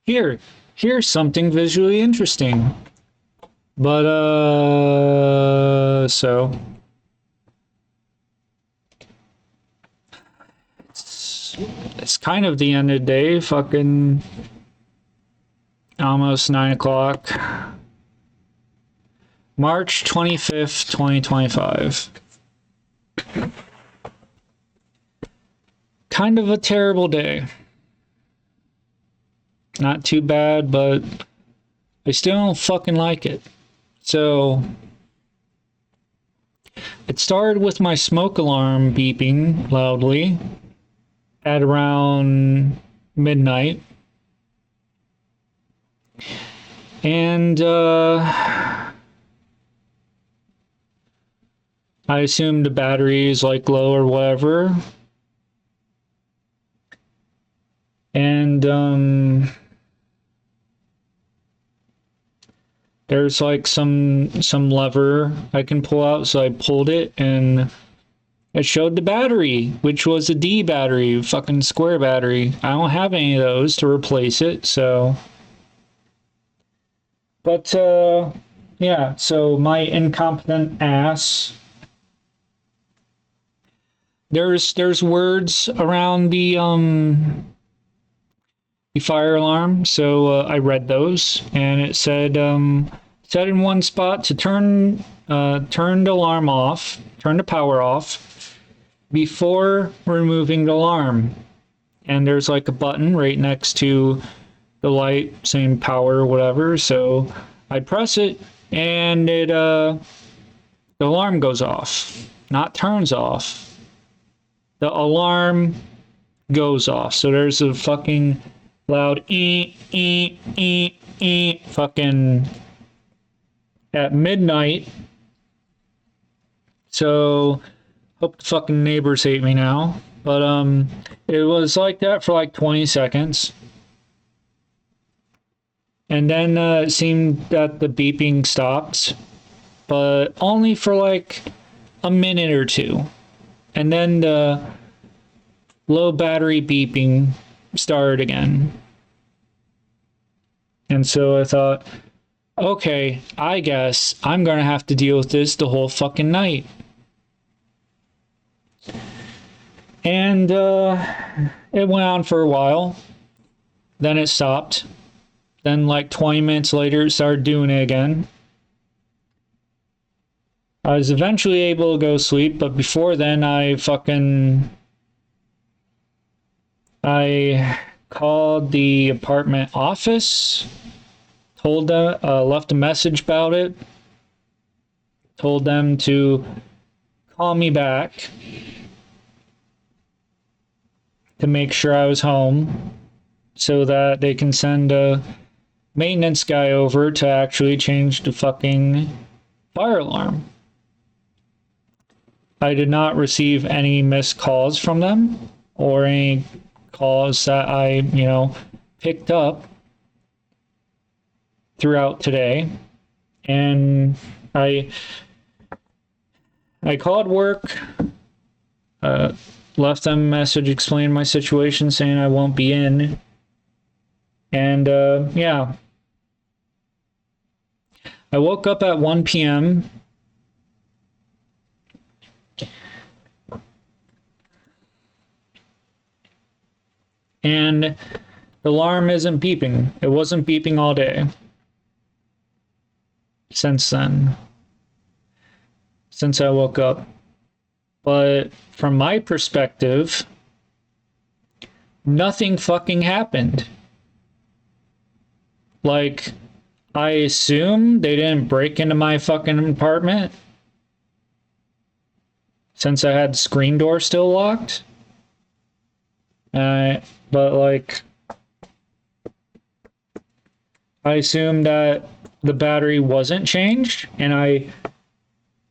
Here's something visually interesting. But so it's kind of the end of the day. Fucking almost 9 o'clock. March 25th, 2025. Kind of a terrible day. Not too bad, but I still don't fucking like it. So it started with my smoke alarm beeping loudly at around midnight. And I assumed the battery is like low or whatever. And there's like some lever I can pull out, so I pulled it and it showed the battery, which was a D battery, fucking square battery. I don't have any of those to replace it, so. But yeah, so my incompetent ass. There's words around the fire alarm, so I read those, and it said set in one spot to turn the alarm off, turn the power off before removing the alarm. And there's like a button right next to the light saying power or whatever. So I press it, and the alarm goes off, not turns off. The alarm goes off. So there's a fucking loud fucking at midnight. So hope the fucking neighbors hate me now. But it was like that for like 20 seconds. And then it seemed that the beeping stopped, but only for like a minute or two. And then the low battery beeping started again. And so I thought, okay, I guess I'm going to have to deal with this the whole fucking night. And it went on for a while. Then it stopped. Then like 20 minutes later, it started doing it again. I was eventually able to go sleep, but before then, I called the apartment office, told them, left a message about it, told them to call me back to make sure I was home so that they can send a maintenance guy over to actually change the fucking fire alarm. I did not receive any missed calls from them or any calls that I, picked up throughout today. And I called work, left them a message explaining my situation, saying I won't be in. And yeah. I woke up at 1 p.m. and the alarm isn't beeping. It wasn't beeping all day since then, since I woke up. But from my perspective, nothing fucking happened. Like, I assume they didn't break into my fucking apartment since I had the screen door still locked. But like, I assume that the battery wasn't changed, and I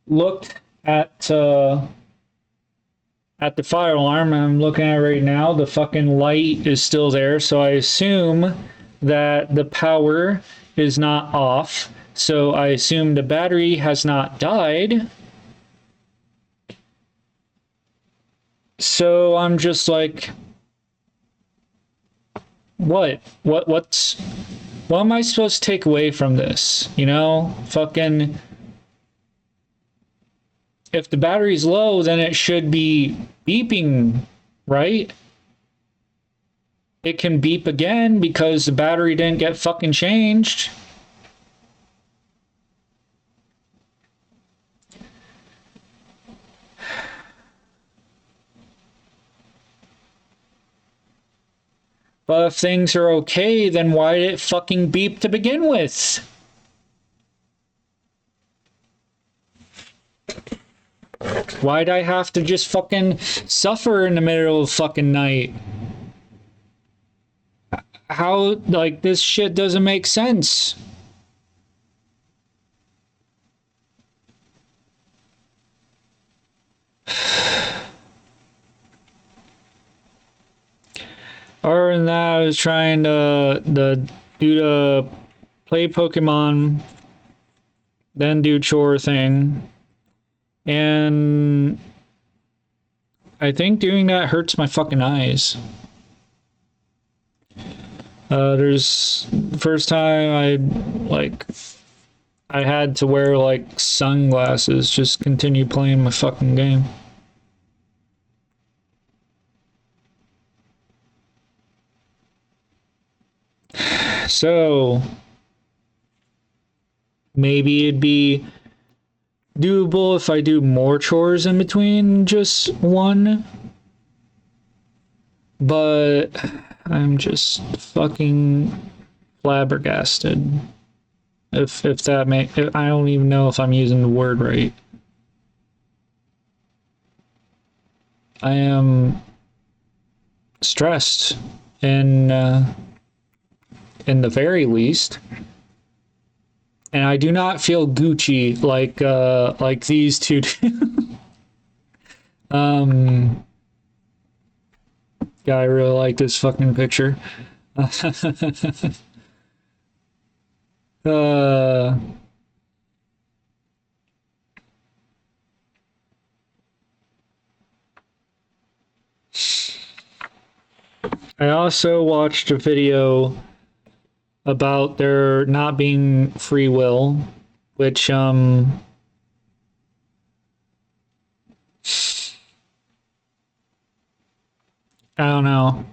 looked at the fire alarm, and I'm looking at it right now. The fucking light is still there, so I assume that the power is not off. So I assume the battery has not died. So I'm just like, What am I supposed to take away from this? You know, fucking, if the battery's low, then it should be beeping, right? It can beep again because the battery didn't get fucking changed. But if things are okay, then why did it fucking beep to begin with? Why'd I have to just fucking suffer in the middle of fucking night? How, like, this shit doesn't make sense. Other than that, I was trying to do the play Pokemon, then do chore thing. And I think doing that hurts my fucking eyes. There's the first time I had to wear like sunglasses, just continue playing my fucking game. So maybe it'd be doable if I do more chores in between just one. But I'm just fucking flabbergasted. If that I don't even know if I'm using the word right. I am stressed in the very least. And I do not feel Gucci like these two do. Yeah, I really like this fucking picture. I also watched a video about there not being free will, which I don't know.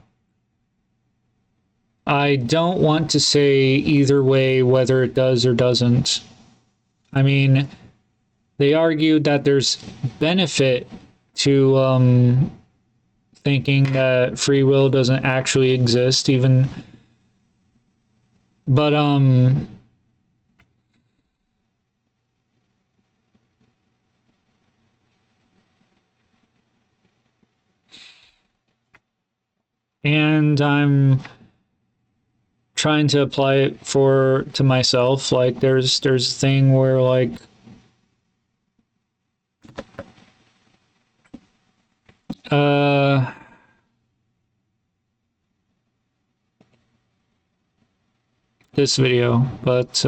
I don't want to say either way whether it does or doesn't. I mean, they argued that there's benefit to thinking that free will doesn't actually exist, even, but and I'm trying to apply it to myself. Like there's a thing where like this video, but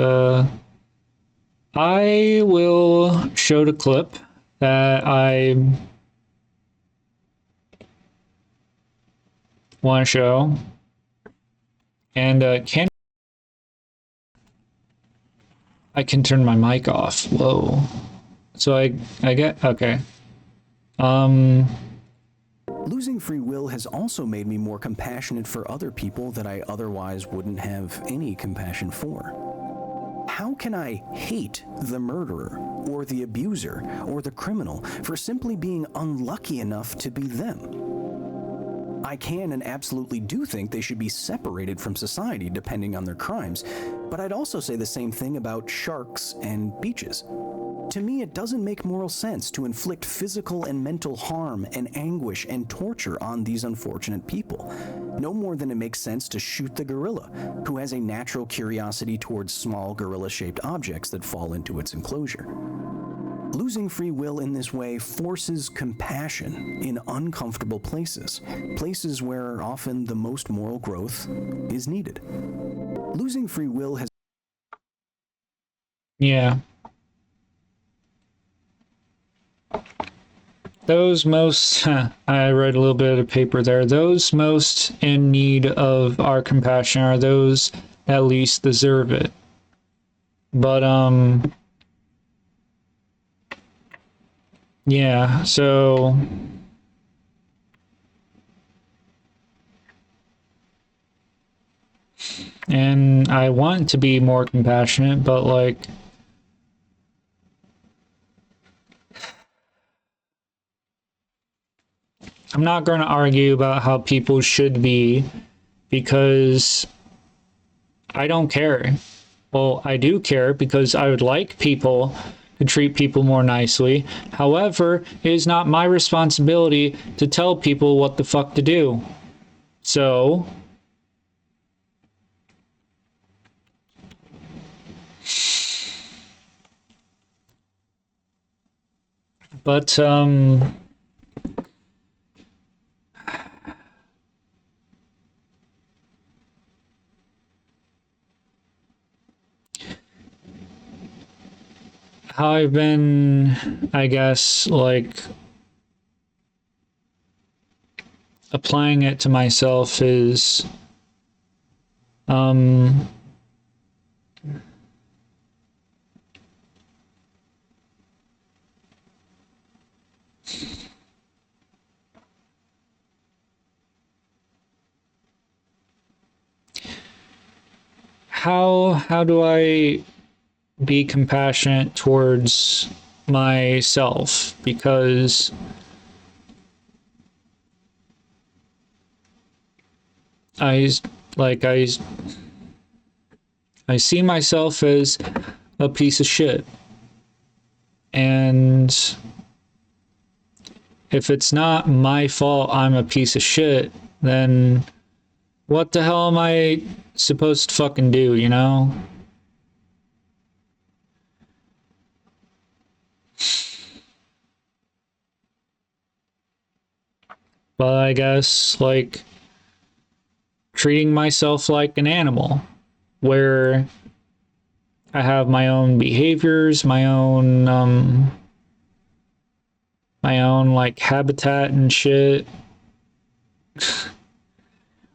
I will show the clip that I want to show. And I can turn my mic off. Whoa. So I get okay. Losing free will has also made me more compassionate for other people that I otherwise wouldn't have any compassion for. How can I hate the murderer or the abuser or the criminal for simply being unlucky enough to be them? I can and absolutely do think they should be separated from society depending on their crimes, but I'd also say the same thing about sharks and beaches. To me, it doesn't make moral sense to inflict physical and mental harm and anguish and torture on these unfortunate people. No more than it makes sense to shoot the gorilla, who has a natural curiosity towards small gorilla-shaped objects that fall into its enclosure. Losing free will in this way forces compassion in uncomfortable places, places where often the most moral growth is needed. Losing free will has... Yeah. those most, I read a little bit of paper there, those most in need of our compassion are those that least deserve it. But, yeah, so, and I want to be more compassionate, but like, I'm not going to argue about how people should be because I don't care. Well, I do care because I would like people to treat people more nicely. However, it is not my responsibility to tell people what the fuck to do. So, but, how I've been, I guess, like, applying it to myself is, how do I be compassionate towards myself? Because I see myself as a piece of shit. And if it's not my fault I'm a piece of shit, then what the hell am I supposed to fucking do, you know? But I guess, like, treating myself like an animal, where I have my own behaviors, my own like habitat and shit,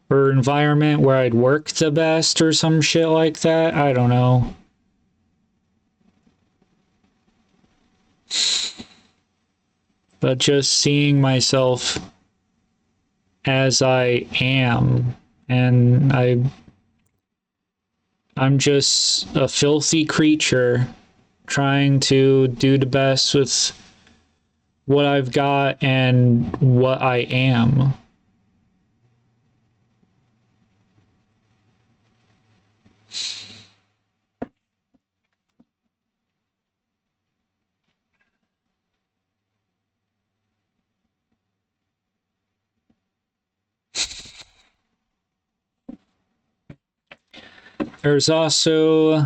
or environment where I'd work the best or some shit like that. I don't know. But just seeing myself as I am, and I'm just a filthy creature trying to do the best with what I've got and what I am. There's also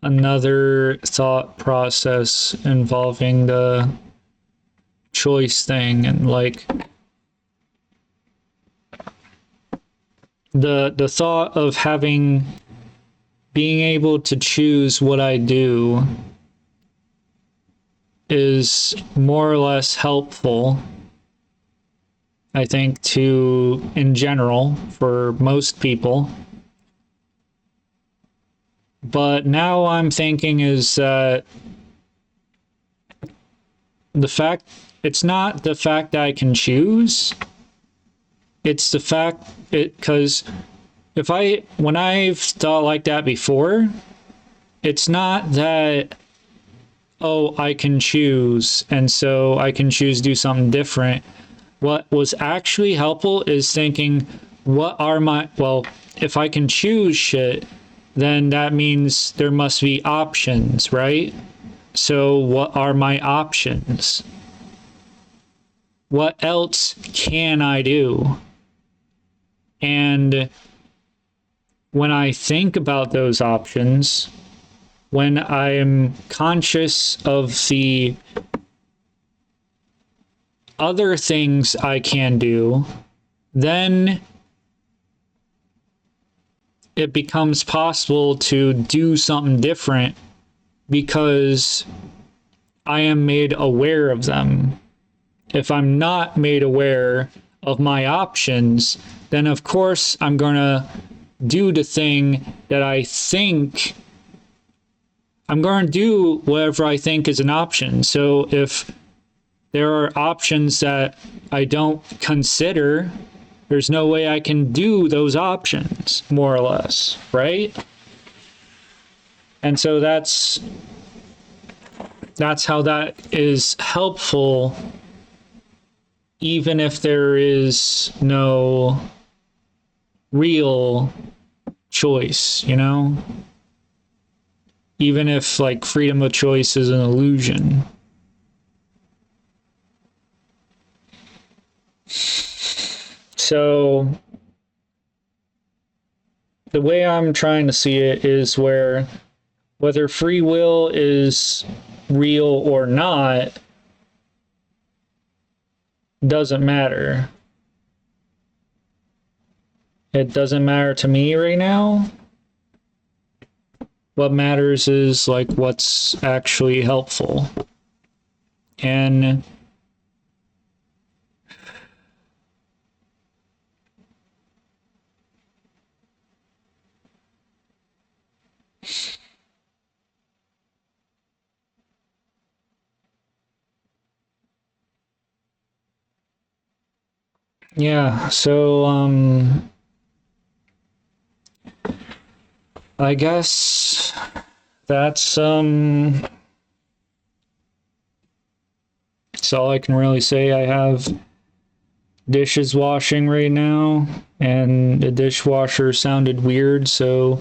another thought process involving the choice thing, and like the thought of being able to choose what I do is more or less helpful, I think, in general, for most people. But now I'm thinking is that it's not the fact that I can choose, it's the fact because when I've thought like that before, it's not that, oh, I can choose and so I can choose to do something different. What was actually helpful is thinking, if I can choose shit, then that means there must be options, right? So what are my options? What else can I do? And when I think about those options, when I am conscious of the other things I can do, then it becomes possible to do something different because I am made aware of them. if I'm not made aware of my options, then of course I'm gonna do the thing that I think I'm gonna do whatever I think is an option. So if there are options that I don't consider, there's no way I can do those options, more or less, right? And so that's how that is helpful, even if there is no real choice, you know? Even if like freedom of choice is an illusion. So the way I'm trying to see it is whether free will is real or not doesn't matter. It doesn't matter to me right now. What matters is like what's actually helpful. And yeah, so I guess that's all I can really say. I have dishes washing right now, and the dishwasher sounded weird, so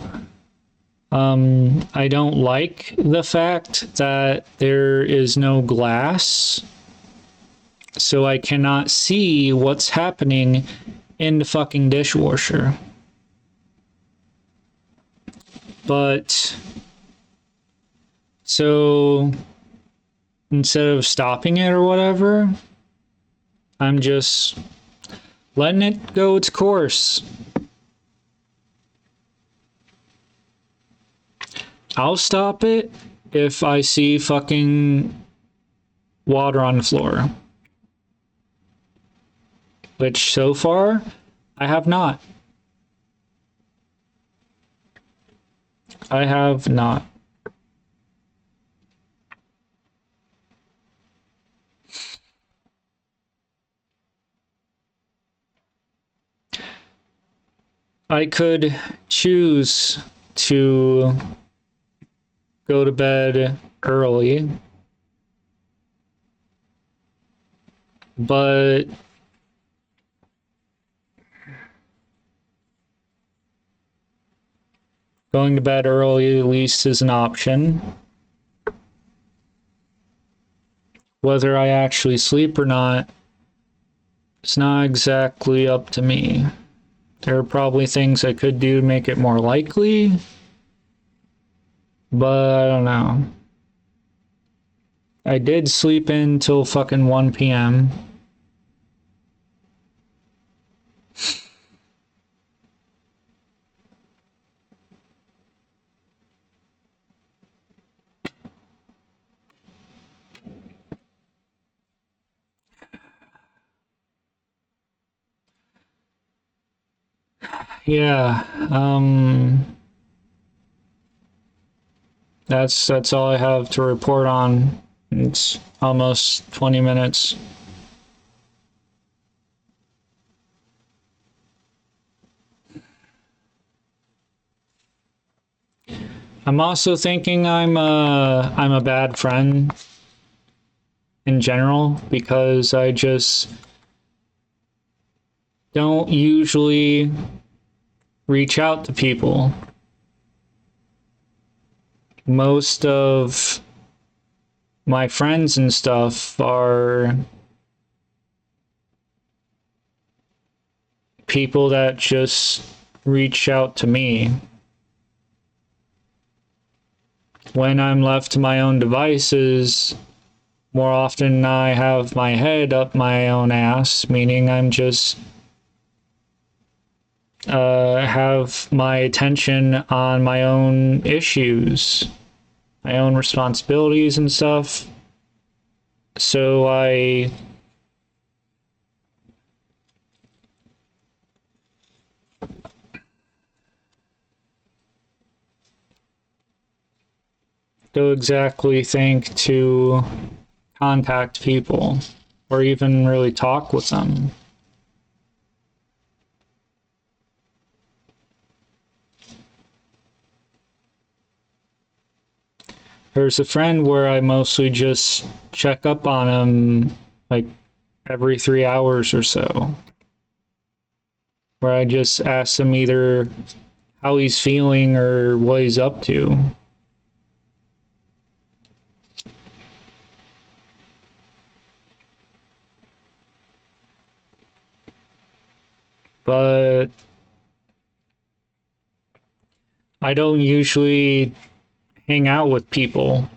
I don't like the fact that there is no glass, so I cannot see what's happening in the fucking dishwasher. But so instead of stopping it or whatever, I'm just letting it go its course. I'll stop it if I see fucking water on the floor. Which so far, I have not. I have not. I could choose to go to bed early, but going to bed early at least is an option. Whether I actually sleep or not, it's not exactly up to me. There are probably things I could do to make it more likely, but I don't know. I did sleep in till fucking 1 p.m. Yeah, that's all I have to report on. It's almost 20 minutes. I'm also thinking I'm a bad friend in general because I just don't usually reach out to people. Most of my friends and stuff are people that just reach out to me. When I'm left to my own devices, more often I have my head up my own ass, meaning I'm just have my attention on my own issues, my own responsibilities and stuff. So I don't exactly think to contact people or even really talk with them. There's a friend where I mostly just check up on him like every 3 hours or so. Where I just ask him either how he's feeling or what he's up to. But I don't usually hang out with people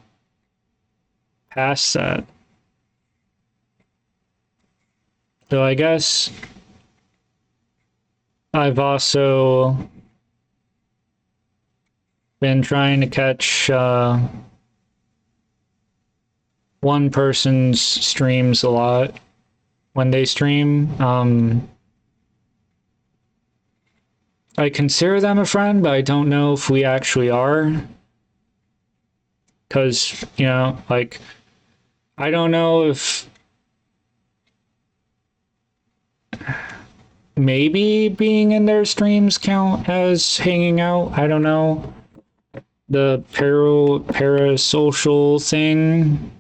past that. So I guess I've also been trying to catch one person's streams a lot when they stream. I consider them a friend, but I don't know if we actually are. Because, you know, like, I don't know if maybe being in their streams count as hanging out. I don't know. The parasocial thing.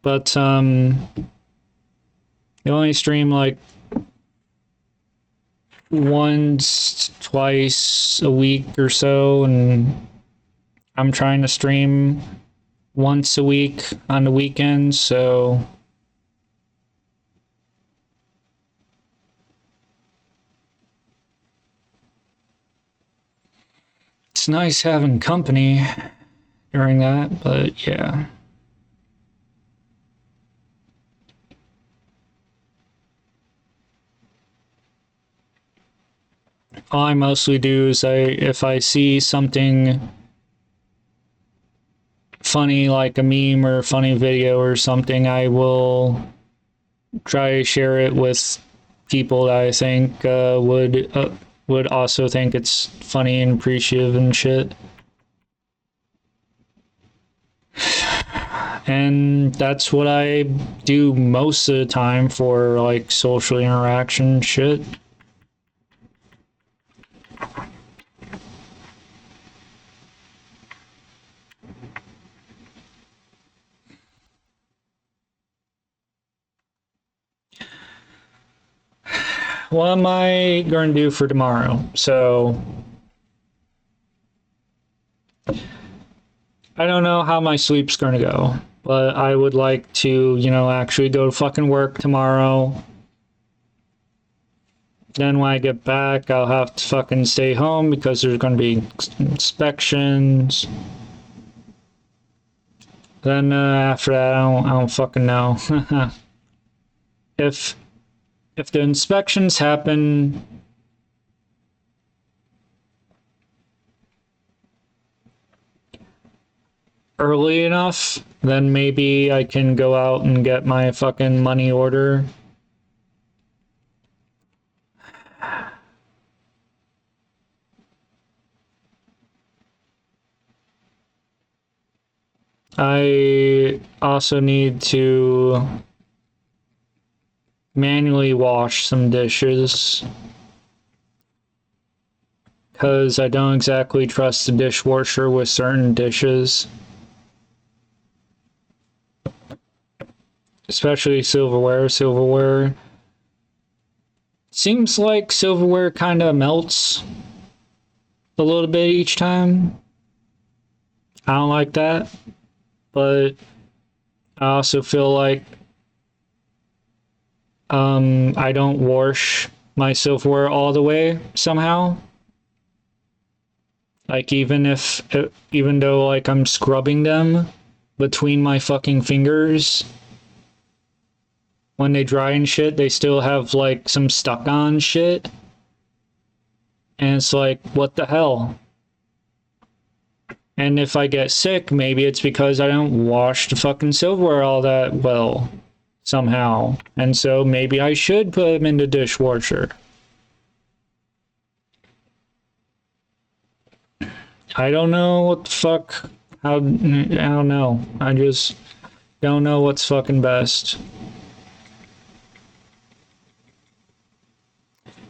But, they only stream like once, twice a week or so, and I'm trying to stream once a week on the weekends, so it's nice having company during that, but yeah. All I mostly do is if I see something funny like a meme or a funny video or something, I will try to share it with people that I think would also think it's funny and appreciative and shit. And that's what I do most of the time for like social interaction shit. What am I going to do for tomorrow? So, I don't know how my sleep's going to go, but I would like to, you know, actually go to fucking work tomorrow. Then when I get back, I'll have to fucking stay home because there's going to be inspections. Then after that, I don't fucking know. If the inspections happen early enough, then maybe I can go out and get my fucking money order. I also need to manually wash some dishes because I don't exactly trust the dishwasher with certain dishes, especially silverware. Seems like silverware kind of melts a little bit each time. I don't like that, but I also feel like I don't wash my silverware all the way somehow. Like even though like I'm scrubbing them between my fucking fingers, when they dry and shit, they still have like some stuck on shit. And it's like, what the hell? And if I get sick, maybe it's because I don't wash the fucking silverware all that well. Somehow. And so maybe I should put them in the dishwasher. I don't know what the fuck. I don't know. I just don't know what's fucking best.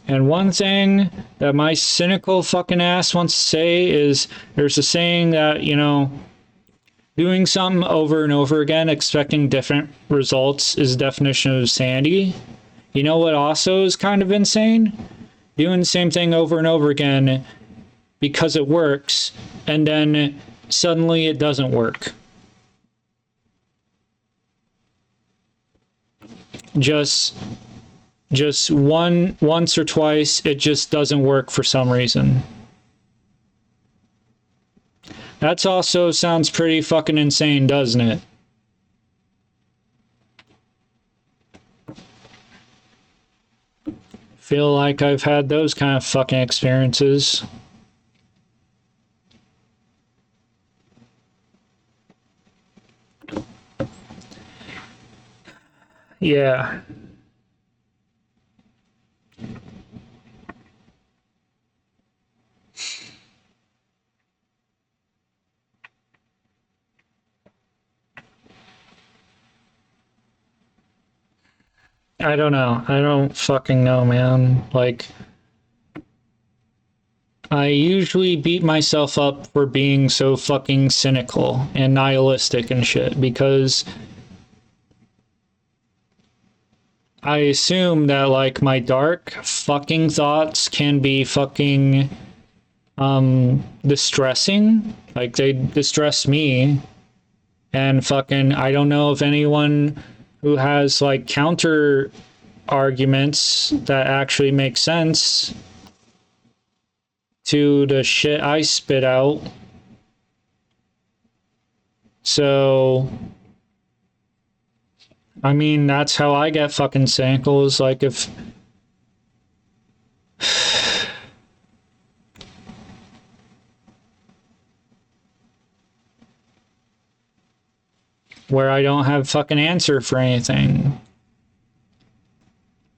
And one thing that my cynical fucking ass wants to say is there's a saying that, you know, doing something over and over again, expecting different results is the definition of insanity. You know what also is kind of insane? Doing the same thing over and over again because it works, and then suddenly it doesn't work. Just once or twice, it just doesn't work for some reason. That's also sounds pretty fucking insane, doesn't it? Feel like I've had those kind of fucking experiences. Yeah. I don't know. I don't fucking know, man. Like, I usually beat myself up for being so fucking cynical and nihilistic and shit because I assume that, like, my dark fucking thoughts can be fucking distressing. Like, they distress me. And fucking, I don't know if anyone who has, like, counter arguments that actually make sense to the shit I spit out. So, I mean, that's how I get fucking cynical, is like if where I don't have fucking answer for anything.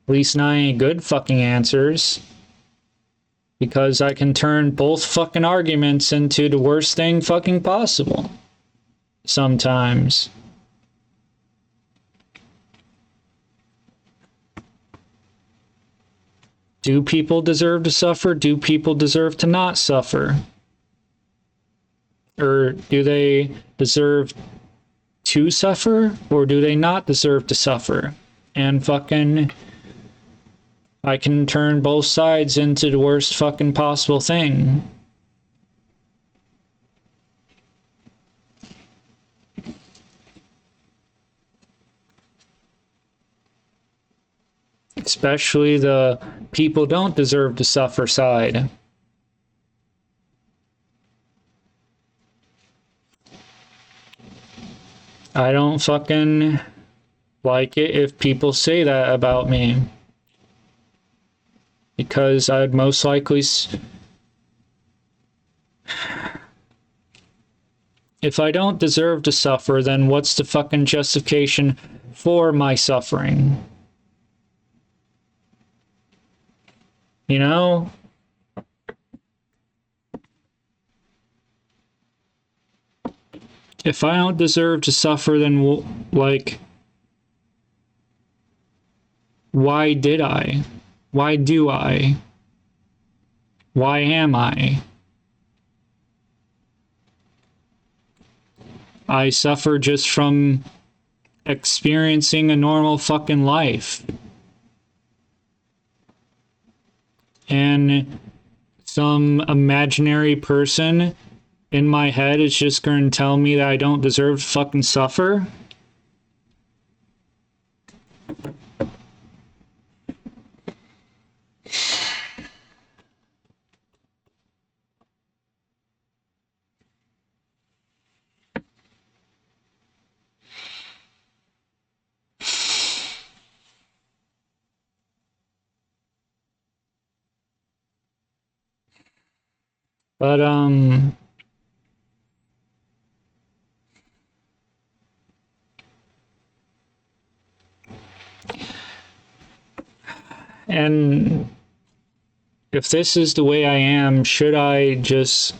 At least not any good fucking answers. Because I can turn both fucking arguments into the worst thing fucking possible. Sometimes. Do people deserve to suffer? Do people deserve to not suffer? Or do they deserve to suffer? Or do they not deserve to suffer? And fucking, I can turn both sides into the worst fucking possible thing. Especially the people don't deserve to suffer side. I don't fucking like it if people say that about me. Because I'd most likely... If I don't deserve to suffer, then what's the fucking justification for my suffering? You know? If I don't deserve to suffer, then, like, why did I? Why do I? Why am I? I suffer just from experiencing a normal fucking life. And some imaginary person in my head is just going to tell me that I don't deserve to fucking suffer. But, and if this is the way I am, should I just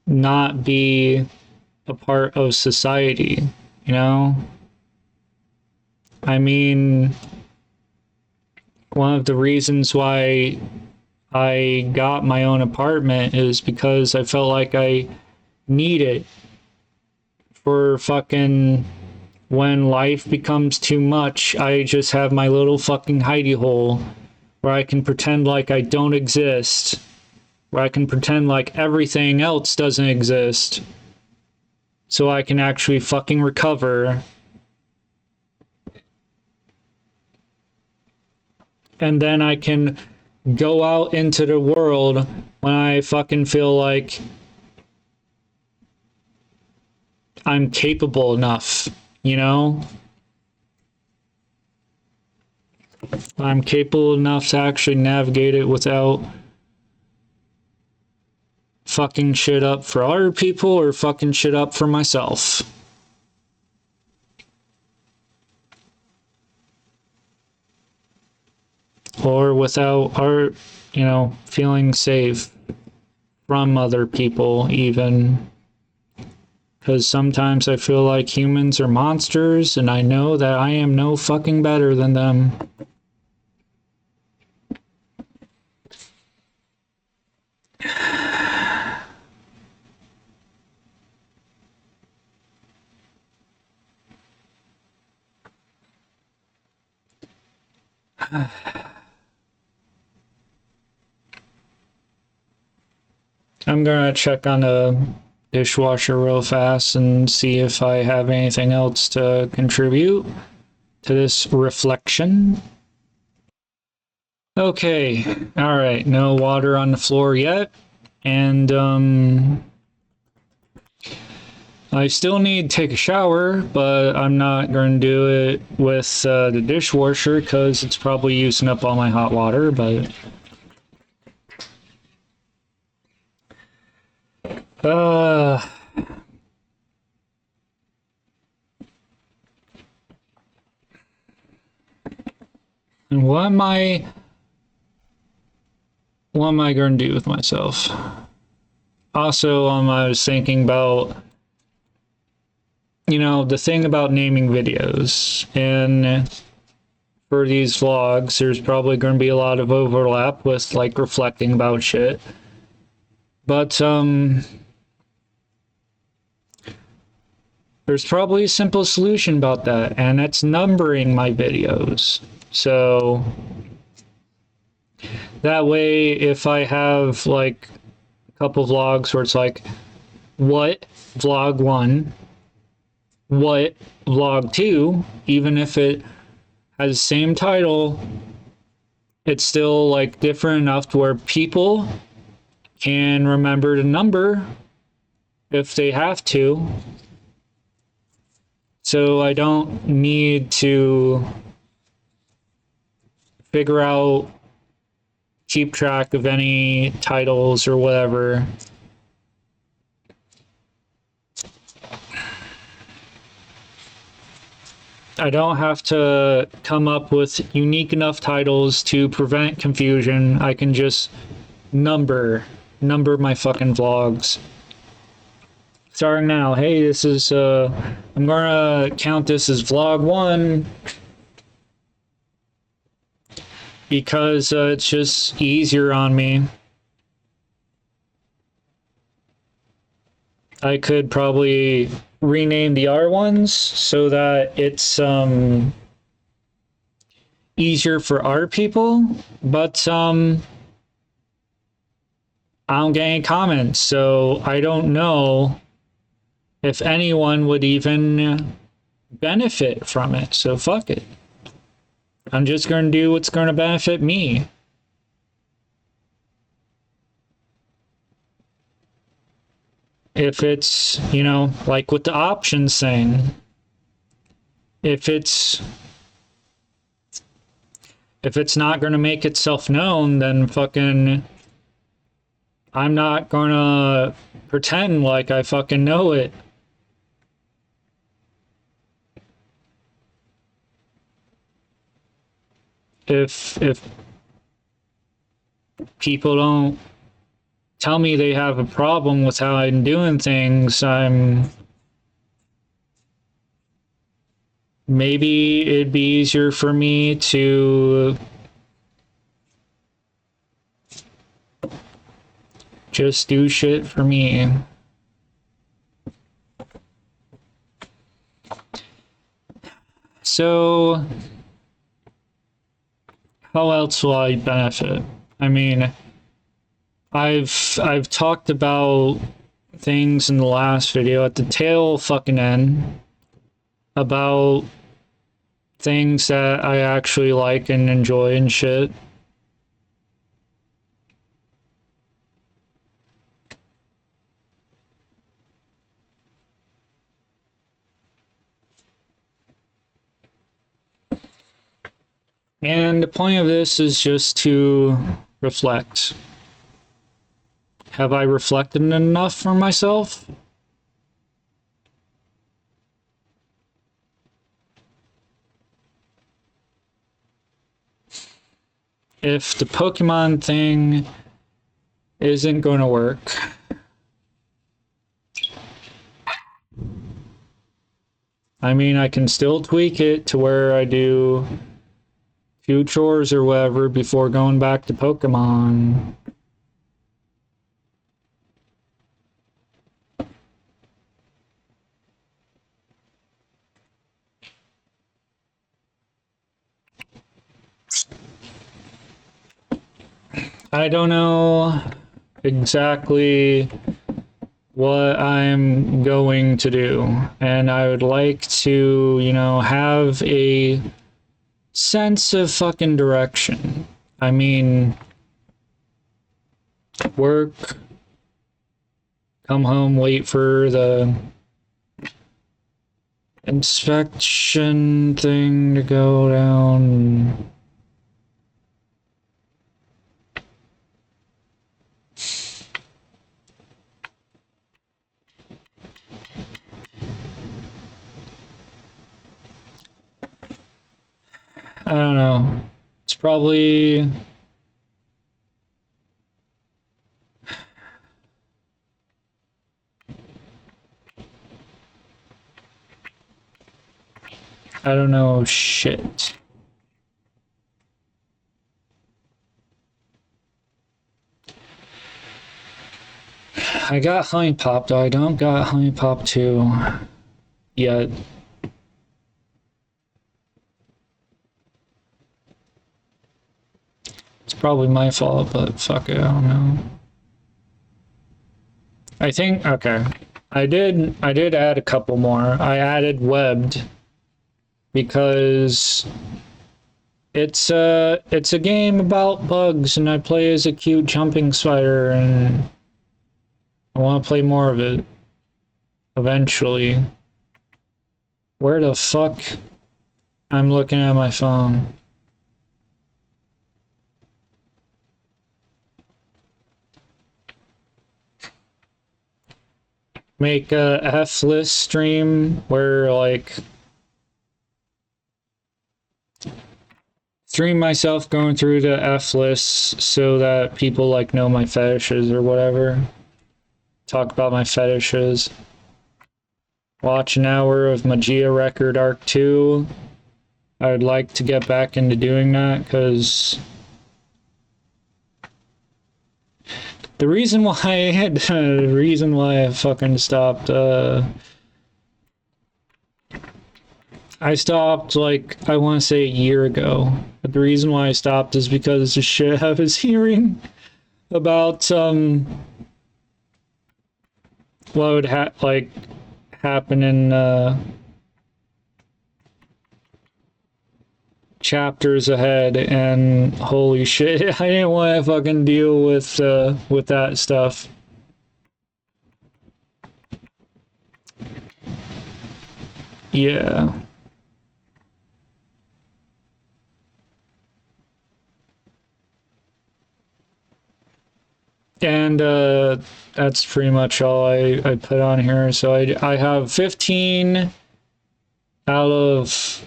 not be a part of society, you know? I mean, one of the reasons why I got my own apartment is because I felt like I need it for fucking when life becomes too much. I just have my little fucking hidey hole where I can pretend like I don't exist, where I can pretend like everything else doesn't exist, so I can actually fucking recover. And then I can go out into the world when I fucking feel like I'm capable enough, you know? I'm capable enough to actually navigate it without fucking shit up for other people or fucking shit up for myself. Or without art, you know, feeling safe from other people, even. Because sometimes I feel like humans are monsters, and I know that I am no fucking better than them. I'm gonna check on the dishwasher real fast and see if I have anything else to contribute to this reflection. Okay, alright, no water on the floor yet. And, I still need to take a shower, but I'm not going to do it with the dishwasher because it's probably using up all my hot water, but... And what am I going to do with myself? Also, I was thinking about, you know, the thing about naming videos, and for these vlogs, there's probably going to be a lot of overlap with, like, reflecting about shit. But, there's probably a simple solution about that, and that's numbering my videos. So that way, if I have like a couple vlogs where it's like, what vlog 1, what vlog 2, even if it has the same title, it's still like different enough to where people can remember the number if they have to. So I don't need to figure out, keep track of any titles or whatever. I don't have to come up with unique enough titles to prevent confusion. I can just number my fucking vlogs. Starting now, hey, this is, I'm gonna count this as vlog 1 because it's just easier on me. I could probably rename the R ones so that it's easier for our people, but I don't get any comments, so I don't know if anyone would even benefit from it. So fuck it. I'm just going to do what's going to benefit me. If it's, you know, like with the options thing, if it's not going to make itself known, then fucking I'm not going to pretend like I fucking know it. If people don't tell me they have a problem with how I'm doing things, maybe it'd be easier for me to just do shit for me. So, how else will I benefit? I mean, I've talked about things in the last video at the tail fucking end about things that I actually like and enjoy and shit. And the point of this is just to reflect. Have I reflected enough for myself? If the Pokemon thing isn't going to work, I mean, I can still tweak it to where I do few chores or whatever before going back to Pokemon. I don't know exactly what I'm going to do, and I would like to, you know, have a sense of fucking direction. I mean, work, come home, wait for the inspection thing to go down. I don't know. It's probably I don't know shit. I got Honey Pop though. I don't got Honey Pop 2 yet. It's probably my fault, but fuck it, I don't know. I think okay. I did add a couple more. I added Webbed because it's a game about bugs and I play as a cute jumping spider and I want to play more of it eventually. Where the fuck? I'm looking at my phone. Make a F-list stream where like stream myself going through the F-lists so that people like know my fetishes or whatever. Talk about my fetishes. Watch an hour of Magia Record Arc 2. I would like to get back into doing that because the reason why I fucking stopped I stopped like I want to say a year ago. But the reason why I stopped is because of the shit I was hearing about what would happen in chapters ahead, and holy shit, I didn't want to fucking deal with that stuff. Yeah. And that's pretty much all I put on here. So I have 15 out of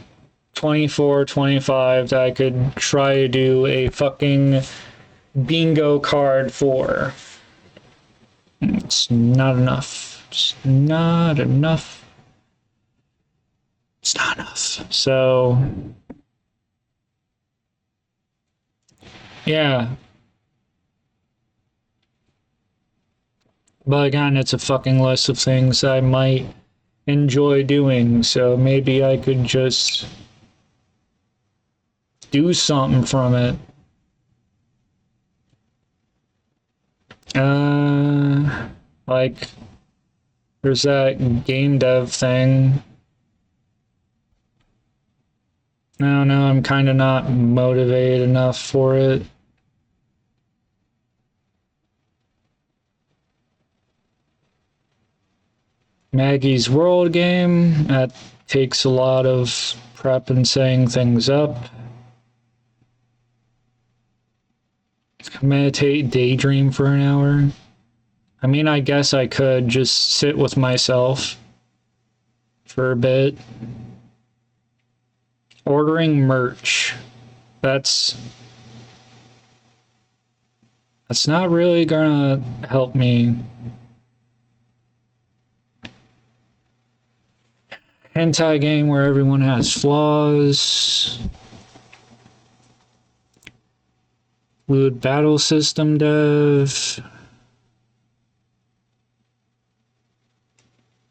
24, 25 that I could try to do a fucking bingo card for. It's not enough. It's not enough. It's not enough. So, yeah. But again, it's a fucking list of things I might enjoy doing, so maybe I could just do something from it. Like, there's that game dev thing. I don't know, I'm kind of not motivated enough for it. Maggie's World game, that takes a lot of prep and setting things up. Meditate, daydream for an hour. I mean, I guess I could just sit with myself for a bit. Ordering merch. That's not really gonna help me. Hentai game where everyone has flaws. Fluid battle system dev.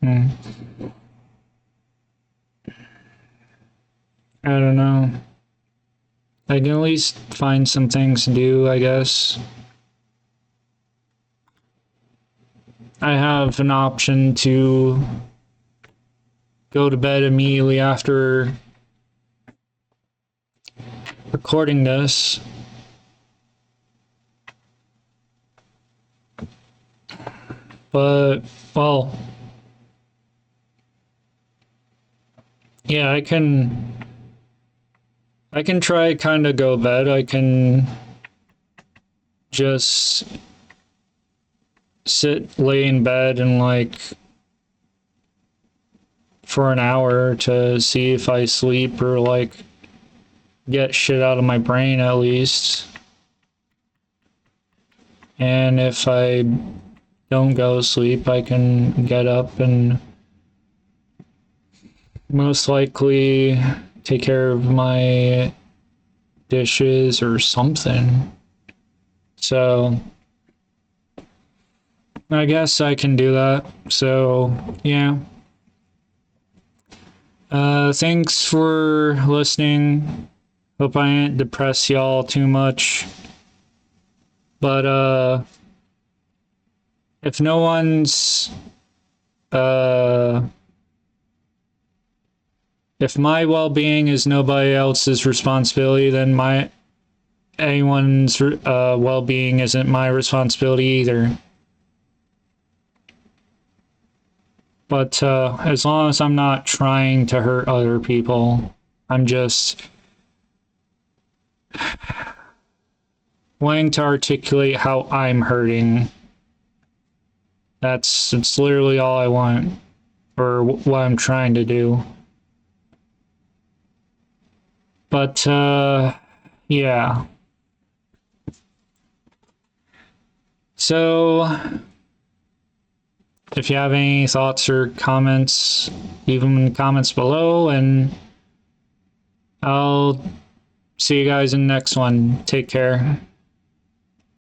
I don't know. I can at least find some things to do, I guess. I have an option to go to bed immediately after recording this. But, well, yeah, I can try kind of go to bed. I can just lay in bed and like for an hour to see if I sleep or like get shit out of my brain at least. And if I don't go to sleep, I can get up and most likely take care of my dishes or something. So I guess I can do that. So yeah. Thanks for listening. Hope I didn't depress y'all too much. But if no one's if my well-being is nobody else's responsibility, then anyone's well-being isn't my responsibility either. But as long as I'm not trying to hurt other people, I'm just wanting to articulate how I'm hurting. It's literally all I want, or what I'm trying to do. But yeah. So if you have any thoughts or comments, leave them in the comments below, and I'll see you guys in the next one. Take care.